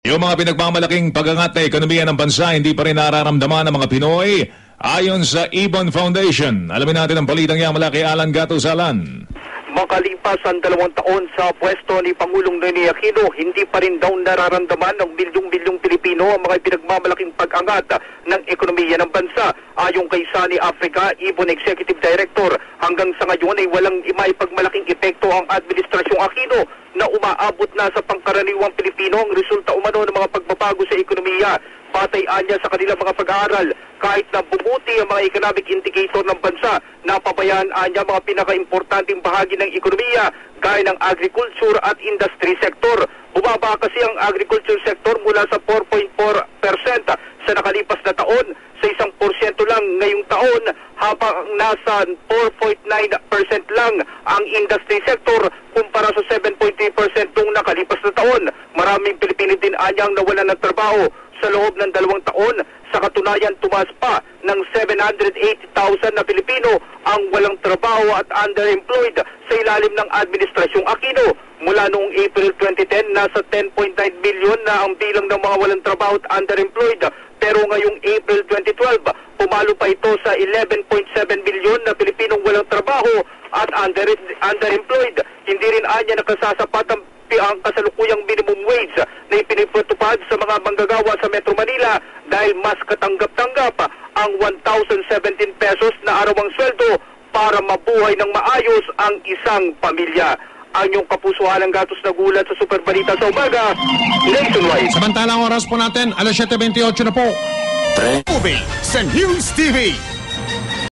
Yung mga pinagmamalaking pag-angat na ekonomiya ng bansa hindi pa rin nararamdaman ng mga Pinoy ayon sa Ibon Foundation. Alamin natin ang balitang yan mula kay Alan Gatusalan. Makalipas ang 2 taon sa pwesto ni Pangulong Ninoy Aquino, hindi pa rin daw nararamdaman ng milyong-milyong Pilipino ang mga pinagmamalaking pag-angat ng ekonomiya ng bansa. Ayon kay Sunny Africa, Ibon Executive Director, hanggang sa ngayon ay walang maipagmalaking epekto ang Administrasyong Aquino na umaabot na sa pangkaraniwang Pilipino ang resulta umano ng mga pagbabago sa ekonomiya. Patayan niya sa kanilang mga pag-aaral, kahit na bumuti ang mga economic indicator ng bansa, napabayaan niya mga pinaka-importanting bahagi ng ekonomiya gaya ng agriculture at industry sector. Bumaba kasi ang agriculture sector mula sa 4.4% sa nakalipas na taon sa 1% lang ngayong taon, habang nasa 4.9% lang ang industry sector kumpara sa 7.3% noong nakalipas na taon. Maraming Pilipino din anyang nawalan ng trabaho sa loob ng 2 taon. Sa katunayan, tumaas pa ng 780,000 na Pilipino ang walang trabaho at underemployed sa ilalim ng Administrasyong Aquino. Mula noong April 2010, nasa 10.9 million na ang bilang ng mga walang trabaho at underemployed. Pero ngayong April 2012, pumalo pa ito sa 11.7 million na Pilipinong walang trabaho at underemployed. Hindi rin anya nakasasapat ang kasalukuyang minimum wage na ipinipatupad sa mga manggagawa sa Metro Manila dahil mas katanggap-tanggap ang 1,017 pesos na arawang sweldo para mabuhay ng maayos ang isang pamilya. Ang iyong kapusuhalang gatos na gulat sa Super Balita sa umaga, nationwide. Samantalang oras po natin, alas 7:28 na po. Movie sa News TV.